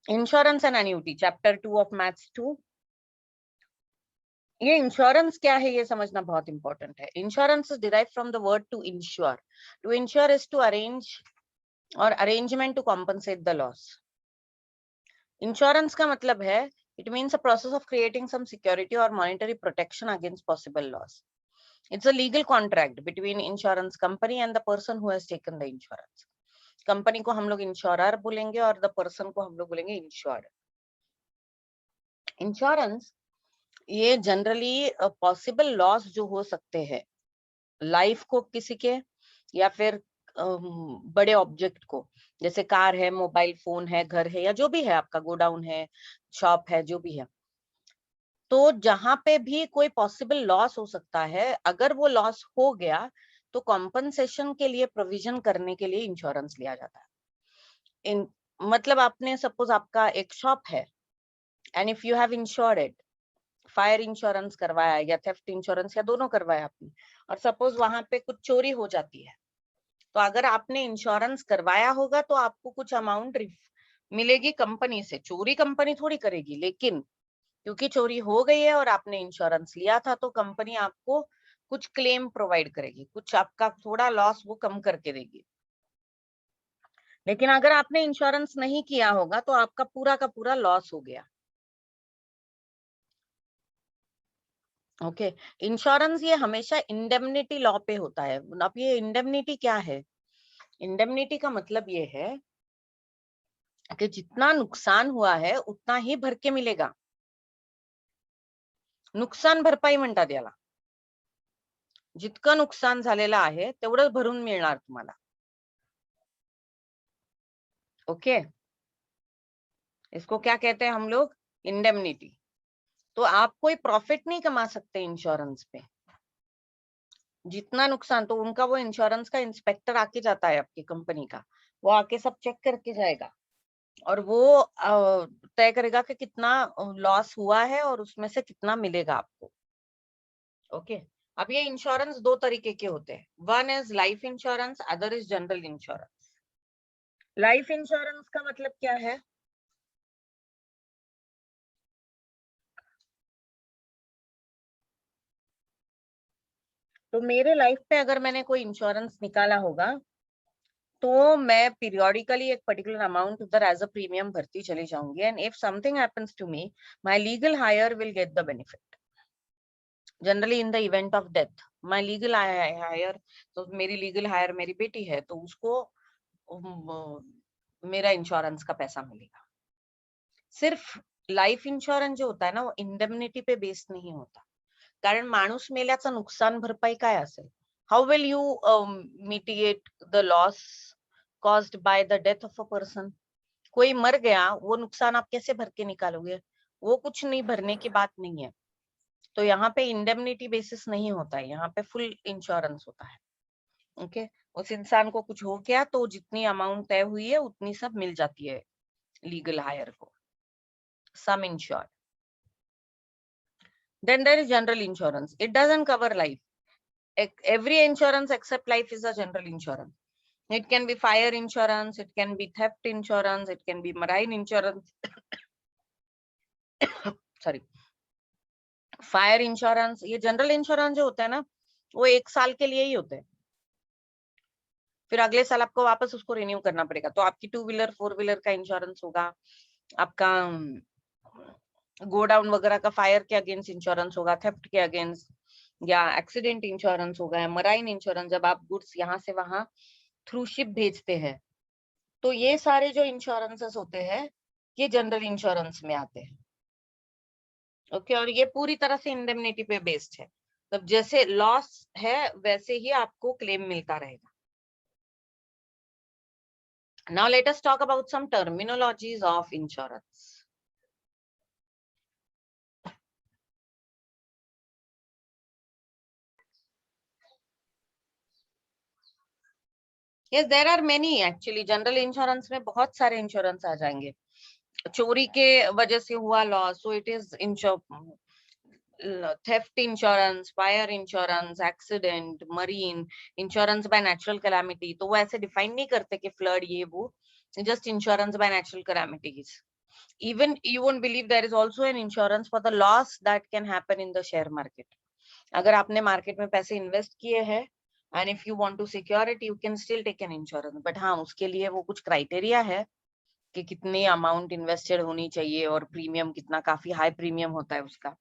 Insurance and annuity, chapter 2 of maths 2। ये insurance क्या है ये समझना बहुत इंपॉर्टेंट है। Insurance is derived from the word to insure. To insure is to arrange और arrangement to compensate the loss. Insurance का मतलब है it means a process of creating some security और monetary protection against possible loss. It's a legal contract between insurance company and the person who has taken the insurance. Company को हम लोग insurer बोलेंगे और the person को हम लोग बोलेंगे इंश्योर्ड। इंश्योरेंस ये जनरली पॉसिबल लॉस जो हो सकते हैं लाइफ को किसी के, या फिर बड़े ऑब्जेक्ट को, जैसे कार है, मोबाइल फोन है, घर है, या जो भी है आपका, गोडाउन है, शॉप है, जो भी है, तो जहां पे भी कोई पॉसिबल लॉस हो सकता है, अगर वो लॉस हो गया तो कॉम्पनसेशन के लिए प्रोविजन करने के लिए इंश्योरेंस लिया जाता है। मतलब आपने सपोज आपका एक शॉप है and if you have insured it, fire insurance करवाया या थेफ्ट इंश्योरेंस या दोनों करवाया आपने, और सपोज वहां पे कुछ चोरी हो जाती है, तो अगर आपने इंश्योरेंस करवाया होगा तो आपको कुछ अमाउंट मिलेगी कंपनी से। चोरी कंपनी थोड़ी करेगी, लेकिन क्योंकि चोरी हो गई है और आपने इंश्योरेंस लिया था तो कंपनी आपको कुछ क्लेम प्रोवाइड करेगी, कुछ आपका थोड़ा लॉस वो कम करके देगी। लेकिन अगर आपने इंश्योरेंस नहीं किया होगा तो आपका पूरा का पूरा लॉस हो गया। ओके, इंश्योरेंस ये हमेशा इंडेमनिटी लॉ पे होता है। अब ये इंडेमनिटी क्या है? इंडेमनिटी का मतलब ये है कि जितना नुकसान हुआ है उतना ही भर के मिलेगा। नुकसान भरपाई म्हणतात याला। जितकं नुकसान झालेलं आहे तेवढं भरून मिळणार तुम्हाला। ओके, इसको क्या कहते हैं हम लोग? इंडेमनिटी। तो आप कोई प्रॉफिट नहीं कमा सकते इंश्योरेंस पे। जितना नुकसान, तो उनका वो इंश्योरेंस का इंस्पेक्टर आके जाता है आपकी कंपनी का, वो आके सब चेक करके जाएगा और वो तय करेगा कि कितना लॉस हुआ है और उसमें से कितना मिलेगा आपको। ओके, अब ये इंश्योरेंस दो तरीके के होते हैं। One is life insurance, other is general insurance. Life insurance का मतलब क्या है? तो मेरे लाइफ पे अगर मैंने कोई इंश्योरेंस निकाला होगा तो मैं पीरियोडिकली एक पर्टिकुलर अमाउंट उधर एज अ प्रीमियम भरती चली जाऊंगी, and if something happens to me, my legal heir will get the benefit. Generally in the event of death, my legal heir, तो मेरी लीगल हायर मेरी बेटी है तो उसको मेरा इंश्योरेंस का पैसा मिलेगा। सिर्फ लाइफ इंश्योरेंस जो होता है ना, वो इंडेमनिटी पे बेस्ड नहीं होता, कारण माणूस मेल्याचं नुकसान भरपाई काय असेल? How will you mitigate the loss caused by the death of a person? कोई मर गया, वो नुकसान आप कैसे भर के निकालोगे? वो कुछ नहीं, भरने की बात नहीं है। तो यहाँ पे इंडेमनिटी बेसिस नहीं होता है, यहाँ पे फुल इंश्योरेंस होता है। ओके, उस इंसान को कुछ हो गया तो जितनी अमाउंट तय हुई है उतनी सब मिल जाती है लीगल हायर को, सम insured. Then there is general insurance. It doesn't cover life. Every insurance except life is a general insurance. It can be fire insurance, it can be theft insurance, it can be marine insurance. Sorry, fire insurance. ये general insurance जो होता है ना, वो 1 साल के लिए ही होते हैं, फिर अगले साल आपको वापस उसको रिन्यू करना पड़ेगा। तो आपकी 2 व्हीलर 4 व्हीलर का इंश्योरेंस होगा, आपका गोडाउन वगैरह का फायर के अगेंस्ट इंश्योरेंस होगा, थेफ्ट के अगेंस्ट, या एक्सीडेंट इंश्योरेंस होगा, मराइन इंश्योरेंस जब आप गुड्स यहाँ से वहां थ्रू शिप भेजते हैं। तो ये सारे जो इंश्योरेंसेस होते हैं ये जनरल इंश्योरेंस में आते हैं। ओके, और ये पूरी तरह से इंडेमनिटी पे बेस्ड है। तब जैसे लॉस है वैसे ही आपको क्लेम मिलता रहेगा। Now let us talk about some terminologies of insurance. Yes, there are many actually. General insurance में बहुत सारे इंश्योरेंस आ जाएंगे। चोरी के वजह से हुआ loss, so it is theft insurance, fire insurance, accident, marine, insurance by natural calamity। तो वो ऐसे डिफाइन नहीं करते कि फ्लड ये वो, just insurance by natural calamities. Even you won't believe, there is also an insurance for the loss that can happen in the share market. अगर आपने मार्केट में पैसे इन्वेस्ट किए हैं and if you want to secure it, you can still take an insurance. But हाँ, उसके लिए वो कुछ क्राइटेरिया है कि कितनी अमाउंट इन्वेस्टेड होनी चाहिए और प्रीमियम कितना, काफी हाई प्रीमियम होता है उसका।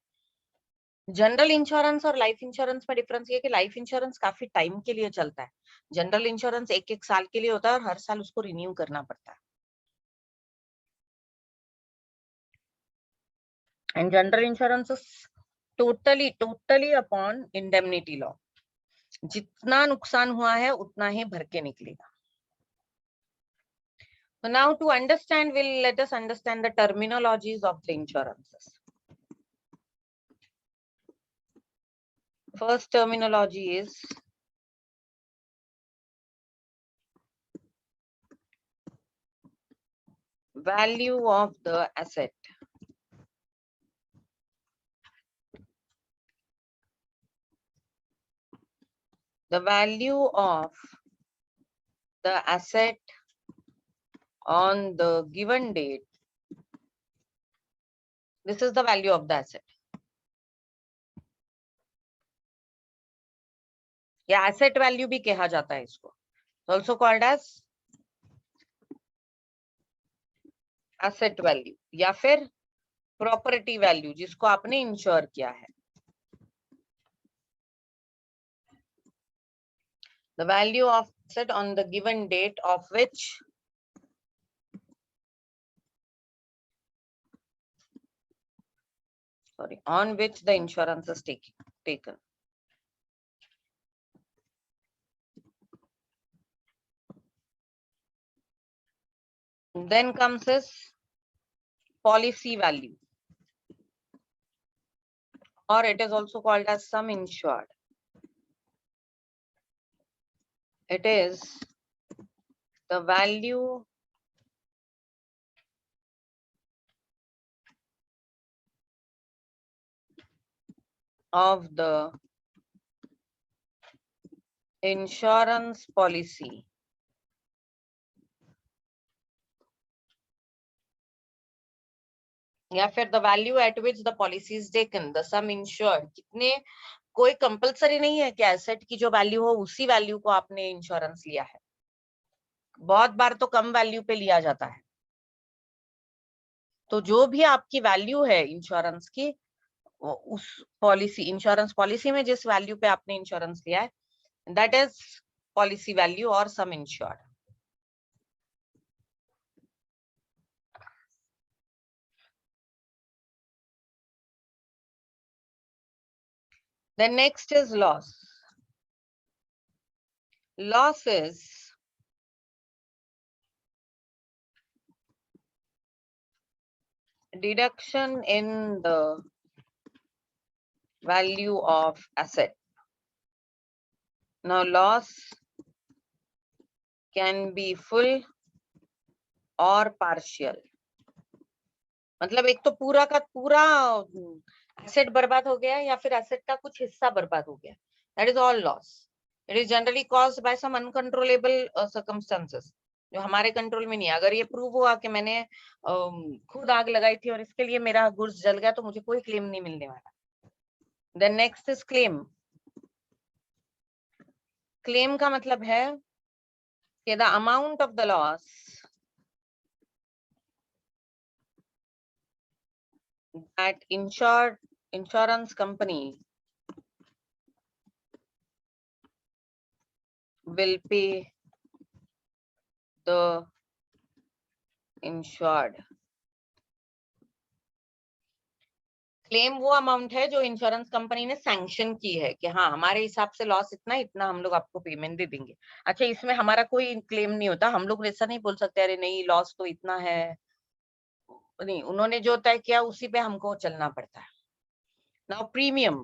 जनरल इंश्योरेंस और लाइफ इंश्योरेंस में डिफरेंस ये कि लाइफ इंश्योरेंस काफी टाइम के लिए चलता है, जनरल इंश्योरेंस एक एक साल के लिए होता है और हर साल उसको रिन्यू करना पड़ता है। And general insurance totally upon indemnity law, जितना नुकसान हुआ है उतना ही भर के निकलेगा। So now to understand, let us understand the terminologies of the insurances. First terminology is value of the asset. The value of the asset on the given date. This is the value of the asset. या asset value भी कहा जाता है इसको, also called as asset value या फिर property value जिसको आपने इंश्योर किया है। The value of asset on the given date of which on which the insurance is taken. Then comes this policy value, or it is also called as sum insured. It is the value of the insurance policy या फिर the value at which the policy is taken, the sum insured। कितने, कोई compulsory नहीं है कि asset की जो value हो उसी वैल्यू को आपने इंश्योरेंस लिया है, बहुत बार तो कम वैल्यू पे लिया जाता है। तो जो भी आपकी वैल्यू है इंश्योरेंस की, उस पॉलिसी, इंश्योरेंस पॉलिसी में जिस वैल्यू पे आपने इंश्योरेंस लिया है, दैट इज पॉलिसी वैल्यू और सम insured. Then next is loss. Loss is deduction in the value of asset. Now loss can be full or partial. मतलब एक तो पूरा का पूरा एसेट बर्बाद हो गया या फिर एसेट का कुछ हिस्सा बर्बाद हो गया, that is all loss. It is generally caused by some uncontrollable circumstances जो हमारे कंट्रोल में नहीं है। अगर ये प्रूव हुआ कि मैंने खुद आग लगाई थी और इसके लिए मेरा गुड्स जल गया तो मुझे कोई क्लेम नहीं मिलने वाला। Then next is claim. Claim का मतलब है कि the amount of the loss that insurance company will pay the insured. Claim वो अमाउंट है जो इंश्योरेंस कंपनी ने सैंक्शन की है कि हाँ हमारे हिसाब से लॉस इतना, इतना हम लोग आपको पेमेंट दे देंगे। अच्छा, इसमें हमारा कोई क्लेम नहीं होता, हम लोग ऐसा नहीं बोल सकते अरे नहीं लॉस तो इतना है, नहीं, उन्होंने जो तय किया उसी पे हमको चलना पड़ता है। Now premium.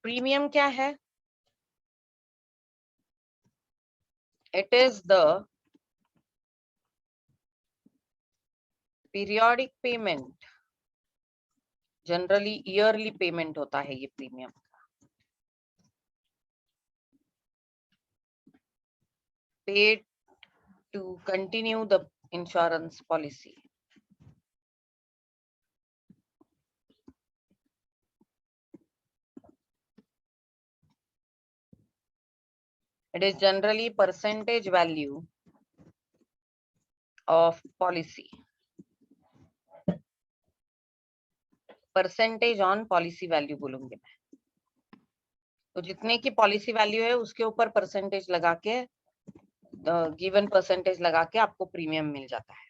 प्रीमियम क्या है? It is the periodic payment, generally yearly payment होता है ये premium. paid to continue the insurance policy. It is generally percentage value of policy. Percentage on policy value बोलूंगी मैं, तो जितने की पॉलिसी वैल्यू है उसके ऊपर परसेंटेज लगा के, गिवन परसेंटेज लगा के आपको प्रीमियम मिल जाता है।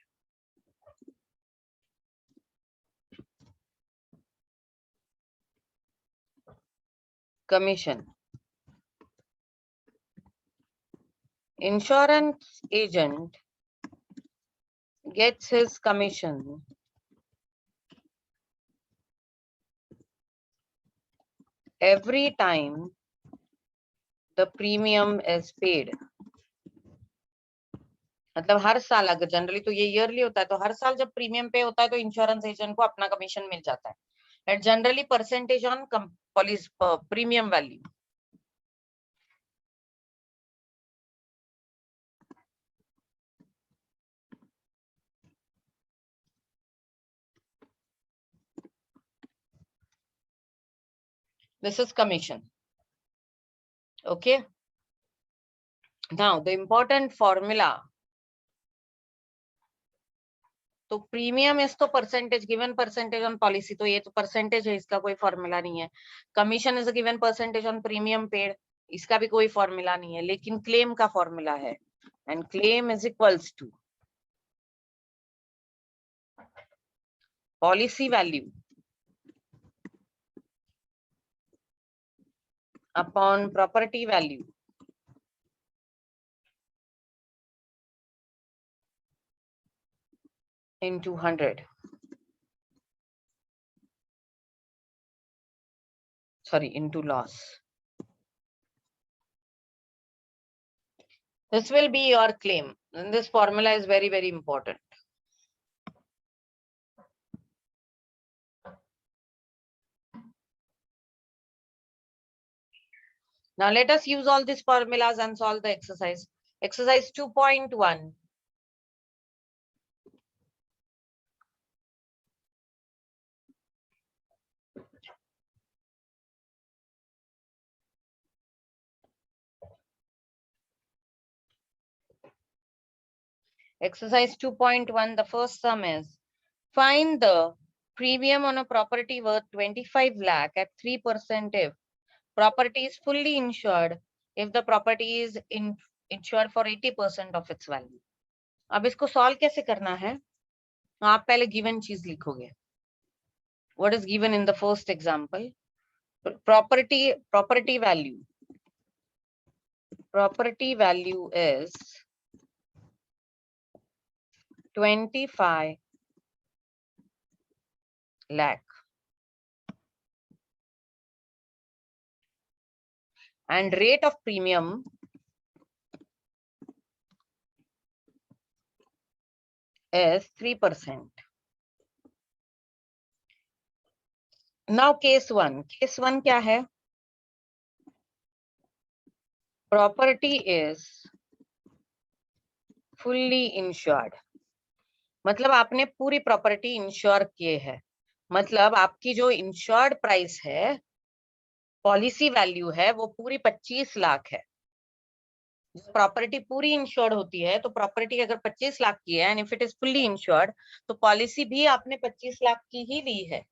Commission, insurance agent gets his commission every time the premium is paid. मतलब हर साल, अगर जनरली तो ये ईयरली होता है, तो हर साल जब प्रीमियम पे होता है तो इंश्योरेंस एजेंट को अपना कमीशन मिल जाता है। And generally percentage on policy premium value. This is commission. Okay. Now the important formula. तो प्रीमियम इज तो percentage, given percentage on policy, तो ये तो परसेंटेज है, इसका कोई फॉर्मूला नहीं है। Commission is a given percentage on premium paid, इसका भी कोई फॉर्मूला नहीं है, लेकिन क्लेम का फॉर्मूला है। And claim is equals to policy value upon property value into 100. Sorry, into loss. This will be your claim, and this formula is very, very important. Now let us use all these formulas and solve the exercise. Exercise 2.1. Exercise 2.1, the first sum is, find the premium on a property worth 25 lakh at 3% if property is fully insured, if the property is insured for 80% of its value. अब इसको solve कैसे करना है? आप पहले given चीज लिखोगे. What is given in the first example? Property value. Property value is 25 lakh. And rate of premium is 3%. Now case 1. Case 1 क्या है? Property is fully insured. मतलब आपने पूरी प्रॉपर्टी इंश्योर किए है, मतलब आपकी जो इंश्योर्ड प्राइस है, पॉलिसी वैल्यू है, वो पूरी 25 लाख है। प्रॉपर्टी पूरी इंश्योर्ड होती है, तो प्रॉपर्टी अगर 25 लाख की है, and if it is fully insured, तो पॉलिसी भी आपने 25 लाख की ही ली है।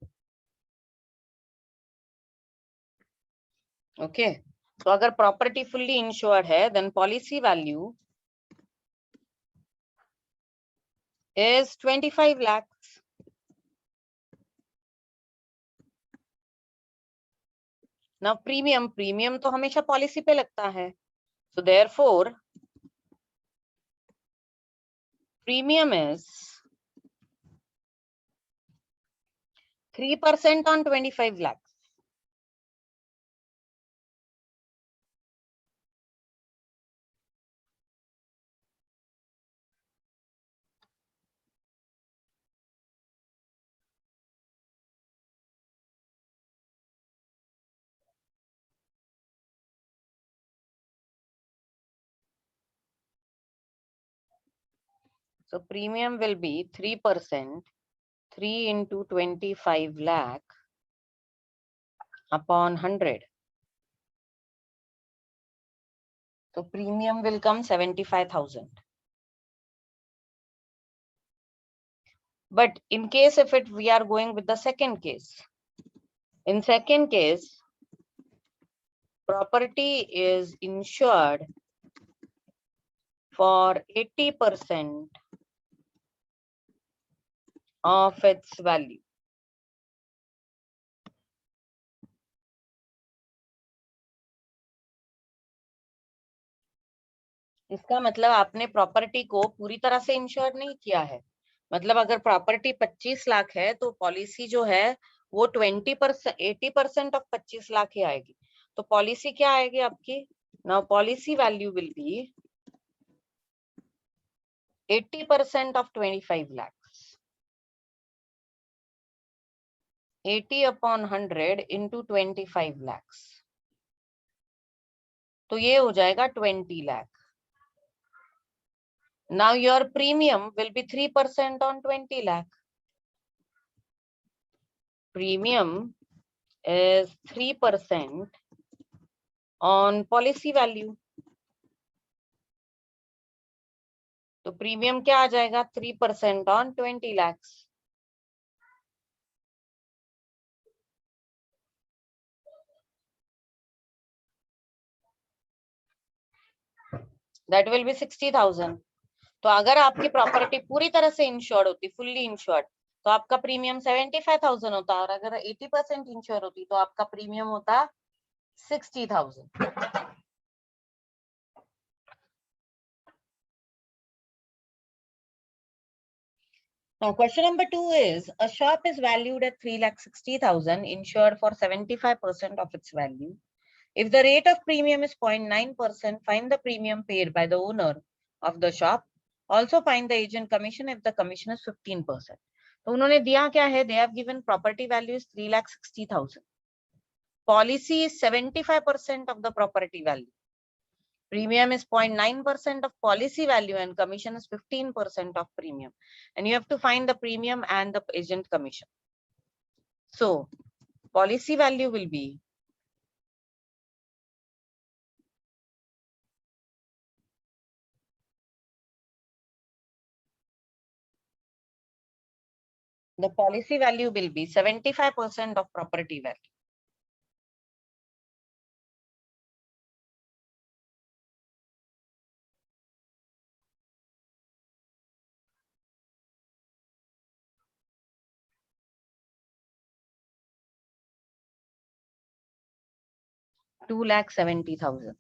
ओके, तो अगर प्रॉपर्टी फुल्ली इंश्योर्ड है, then policy value is 25 lakh. Now premium तो हमेशा पॉलिसी पे लगता है, so therefore premium is 3% on 25 lakhs. So premium will be 3%, 3 into 25 lakh upon 100. So premium will come 75,000. But in case if we are going with the second case, in second case, property is insured for 80% of its value. इसका मतलब आपने property को पूरी तरह से ensure नहीं किया है। मतलब अगर प्रॉपर्टी 25 लाख है तो पॉलिसी जो है वो 20%, 80% ऑफ 25 लाख ही आएगी। तो पॉलिसी क्या आएगी आपकी? Now policy value will be 80% of 25 lakhs. 80 upon 100 into 25 lakhs. तो ये हो जाएगा 20 lakh. Now your premium will be 3% on 20 lakh. Premium is 3% on policy value. तो प्रीमियम क्या आ जाएगा? 3% on 20 lakhs. That will be 60,000. तो अगर आपकी प्रॉपर्टी पूरी तरह से इंश्योर्ड होती, फुल्ली इंश्योर्ड, तो आपका प्रीमियम 75,000 होता, और अगर 80% इंश्योर होती तो आपका प्रीमियम होता 60,000. Now question number 2 is, a shop is valued at 3,60,000, insured for 75% of its value. If the rate of premium is 0.9%, find the premium paid by the owner of the shop. Also find the agent commission if the commission is 15%. तो उन्होंने दिया क्या है? They have given property value is 3,60,000. Policy is 75% of the property value. Premium is 0.9% of policy value and commission is 15% of premium. And you have to find the premium and the agent commission. So policy value will be the policy value will be 75% of property value. $2,70,000.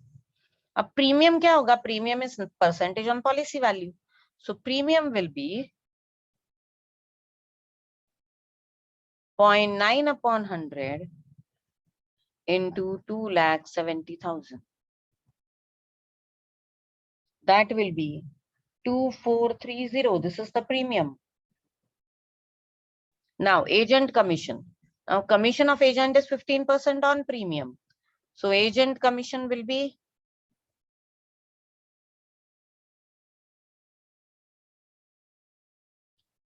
अब premium क्या होगा? Premium is percentage on policy value. So premium will be 0.9 upon 100 into 2,70,000. That will be 2,430. This is the premium. Now agent commission. Now commission of agent is 15% on premium. So agent commission will be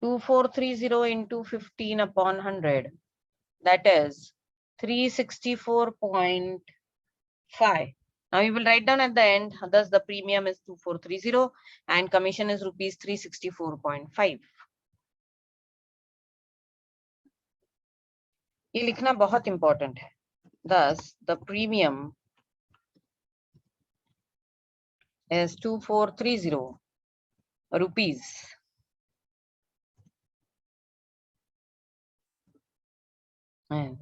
2,430 into 15 upon 100. That is 364.5. Now you will write down at the end, thus the premium is 2,430 and commission is rupees 364.5. ये लिखना बहुत important है. Thus the premium is 2,430 rupees. And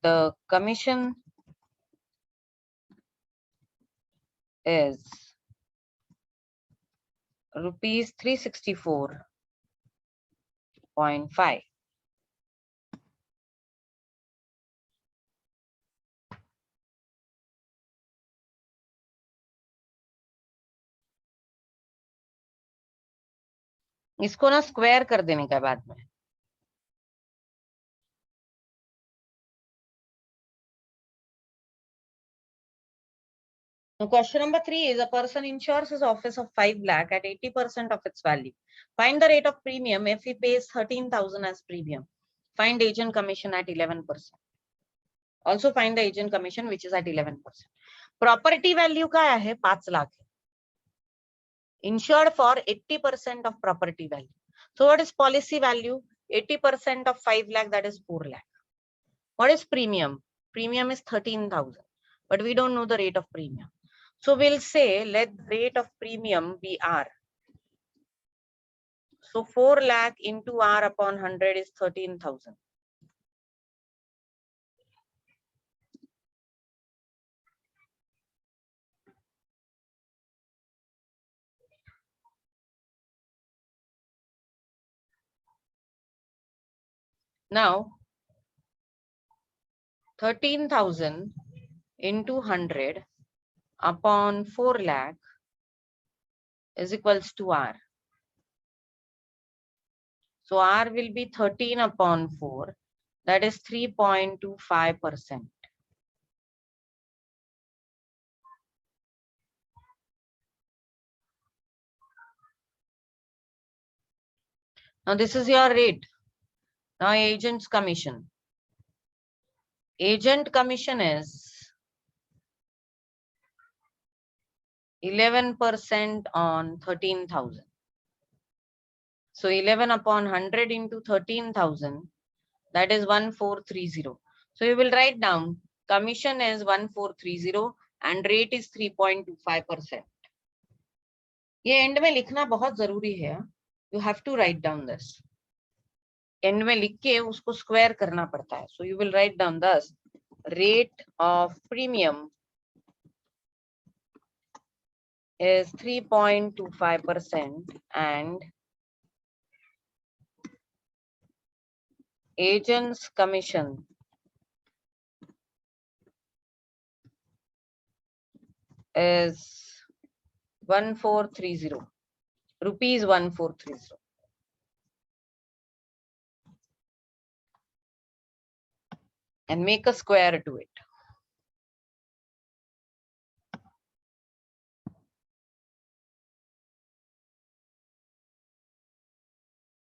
the commission is rupees 364.5. इसको ना square कर देने का बाद में. Now, question number 3 is a person insures his office of 5 lakh at 80% of its value. Find the rate of premium if he pays 13,000 as premium. Find agent commission at 11%. Also find the agent commission which is at 11%. Property value क्या है 5 lakh. Insured for 80% of property value. So what is policy value? 80% of 5 lakh, that is 4 lakh. What is premium? Premium is 13,000, but we don't know the rate of premium. So we'll say let the rate of premium be R. So 4 lakh into R upon 100 is 13,000. Now 13,000 into 100 upon 4 lakh is equals to R. So R will be 13 upon 4, that is 3.25%. Now this is your rate. Now agent's commission. Agent commission is 11% on 13,000. So 11 upon 100 into 13,000, that is 1430. So you will write down commission is 1430 and rate is 3.25%. ये and में लिखना बहुत जरूरी है. You have to write down this. And में लिख के उसको स्क्वायर करना पड़ता है. So you will write down this rate of premium is 3.25% and agent's commission is 1430 rupees 1430. And make a square to it.